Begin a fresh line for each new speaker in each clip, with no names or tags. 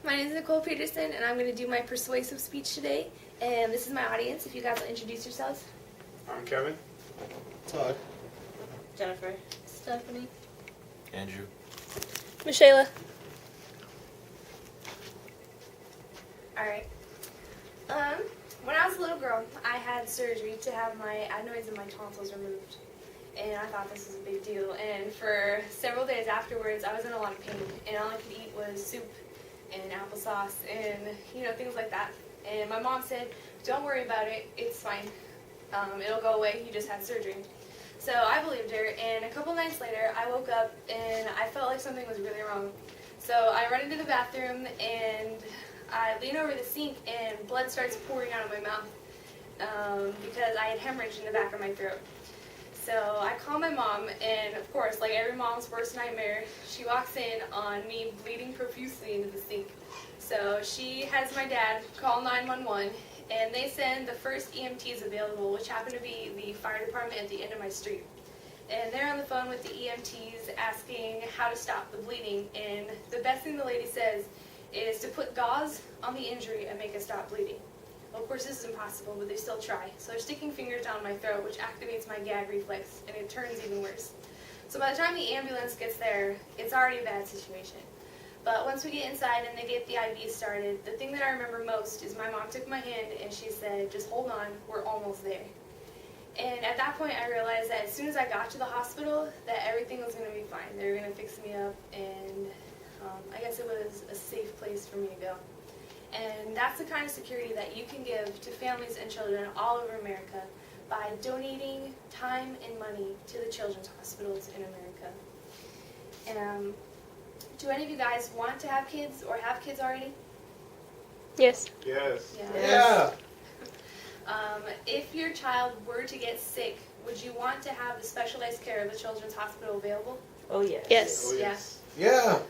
My name is Nicole Peterson, and I'm going to do my persuasive speech today. And this is my audience. If you guys will introduce yourselves.
I'm Kevin.
Todd.
Jennifer.
Stephanie.
Andrew.
Michaela.
Alright. When I was a little girl, I had surgery to have my adenoids and my tonsils removed. And I thought this was a big deal. And for several days afterwards, I was in a lot of pain. And all I could eat was soup and applesauce and, things like that. And my mom said, don't worry about it. It's fine. It'll go away. You just had surgery. So I believed her. And a couple nights later, I woke up and I felt like something was really wrong. So I run into the bathroom and I lean over the sink and blood starts pouring out of my mouth because I had hemorrhage in the back of my throat. So I call my mom, and of course, like every mom's worst nightmare, she walks in on me bleeding profusely into the sink. So she has my dad call 911, and they send the first EMTs available, which happened to be the fire department at the end of my street. And they're on the phone with the EMTs asking how to stop the bleeding, and the best thing the lady says is to put gauze on the injury and make it stop bleeding. Well, of course, this is impossible, but they still try. So they're sticking fingers down my throat, which activates my gag reflex, and it turns even worse. So by the time the ambulance gets there, it's already a bad situation. But once we get inside and they get the IV started, the thing that I remember most is my mom took my hand and she said, just hold on, we're almost there. And at that point, I realized that as soon as I got to the hospital, that everything was going to be fine. They were going to fix me up, and I guess it was a safe place for me to go. And that's the kind of security that you can give to families and children all over America by donating time and money to the children's hospitals in America. Do any of you guys want to have kids or have kids already?
Yes.
Yes.
Yeah.
If your child were to get sick, would you want to have the specialized care of the children's hospital available?
Oh, yes.
Yes.
Oh, yes.
Yeah.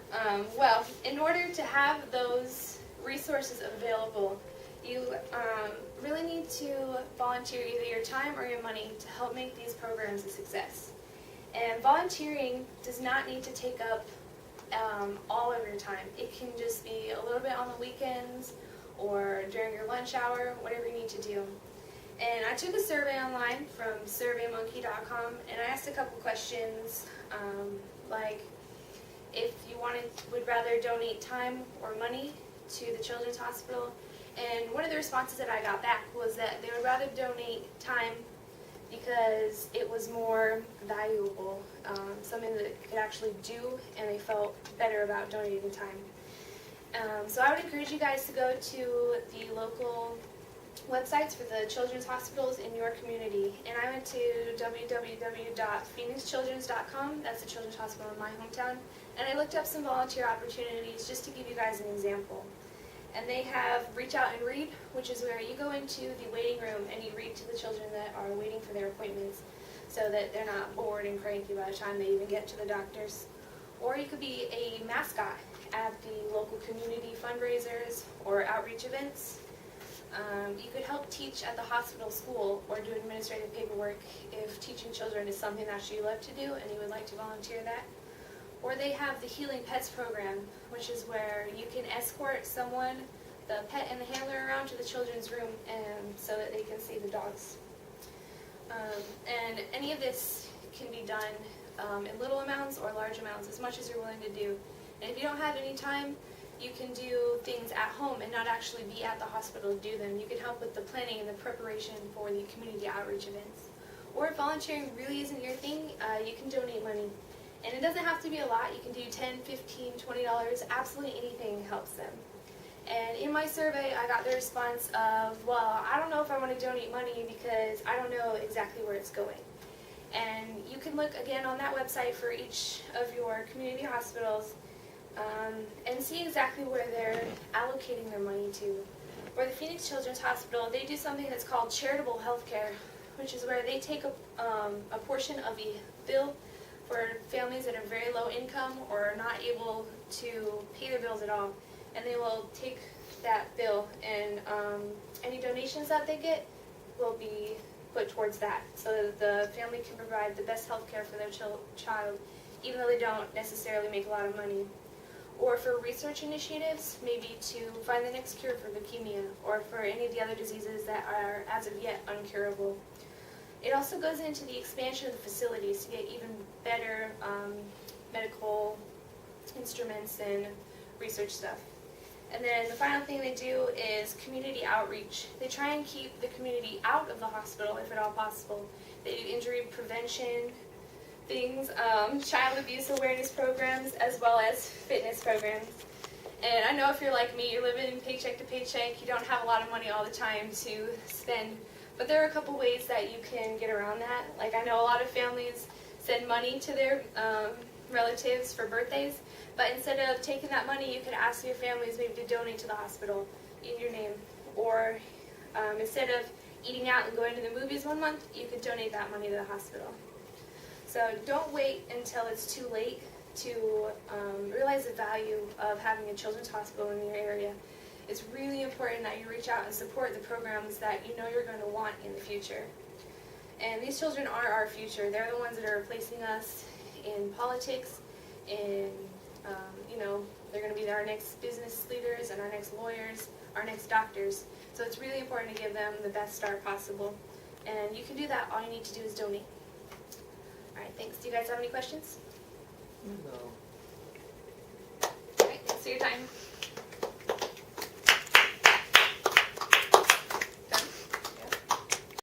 Well, in order to have those resources available, you really need to volunteer either your time or your money to help make these programs a success. And volunteering does not need to take up all of your time. It can just be a little bit on the weekends or during your lunch hour, whatever you need to do. And I took a survey online from surveymonkey.com, and I asked a couple questions like if you would rather donate time or money to the children's hospital. And one of the responses that I got back was that they would rather donate time because it was more valuable, something that they could actually do, and they felt better about donating time. So I would encourage you guys to go to the local websites for the children's hospitals in your community. And I went to www.phoenixchildrens.com, that's the children's hospital in my hometown, and I looked up some volunteer opportunities just to give you guys an example. And they have Reach Out and Read, which is where you go into the waiting room and you read to the children that are waiting for their appointments so that they're not bored and cranky by the time they even get to the doctors. Or you could be a mascot at the local community fundraisers or outreach events. You could help teach at the hospital school or do administrative paperwork if teaching children is something that you love to do and you would like to volunteer that. Or they have the Healing Pets program, which is where you can escort someone, the pet and the handler, around to the children's room so that they can see the dogs. And any of this can be done in little amounts or large amounts, as much as you're willing to do. And if you don't have any time, you can do things at home and not actually be at the hospital to do them. You can help with the planning and the preparation for the community outreach events. Or if volunteering really isn't your thing, you can donate money. And it doesn't have to be a lot. You can do $10, $15, $20. Absolutely anything helps them. And in my survey, I got the response of, well, I don't know if I want to donate money because I don't know exactly where it's going. And you can look again on that website for each of your community hospitals and see exactly where they're allocating their money to. For the Phoenix Children's Hospital, they do something that's called charitable health care, which is where they take a portion of the bill for families that are very low income or are not able to pay their bills at all. And they will take that bill and any donations that they get will be put towards that so that the family can provide the best health care for their child even though they don't necessarily make a lot of money. or for research initiatives, maybe to find the next cure for leukemia or for any of the other diseases that are as of yet uncurable. It also goes into the expansion of the facilities to get even better medical instruments and research stuff. And then the final thing they do is community outreach. They try and keep the community out of the hospital if at all possible. They do injury prevention things, child abuse awareness programs, as well as fitness programs. And I know if you're like me, you're living paycheck to paycheck, you don't have a lot of money all the time to spend. But there are a couple ways that you can get around that. Like I know a lot of families send money to their relatives for birthdays, but instead of taking that money, you could ask your families maybe to donate to the hospital in your name. Or instead of eating out and going to the movies one month, you could donate that money to the hospital. So don't wait until it's too late to realize the value of having a children's hospital in your area. It's really important that you reach out and support the programs that you know you're going to want in the future. And these children are our future. They're the ones that are replacing us in politics, in, they're going to be our next business leaders and our next lawyers, our next doctors. So it's really important to give them the best start possible. And you can do that. All you need to do is donate. All right, thanks. Do you guys have any questions?
No.
All right, thanks for your time.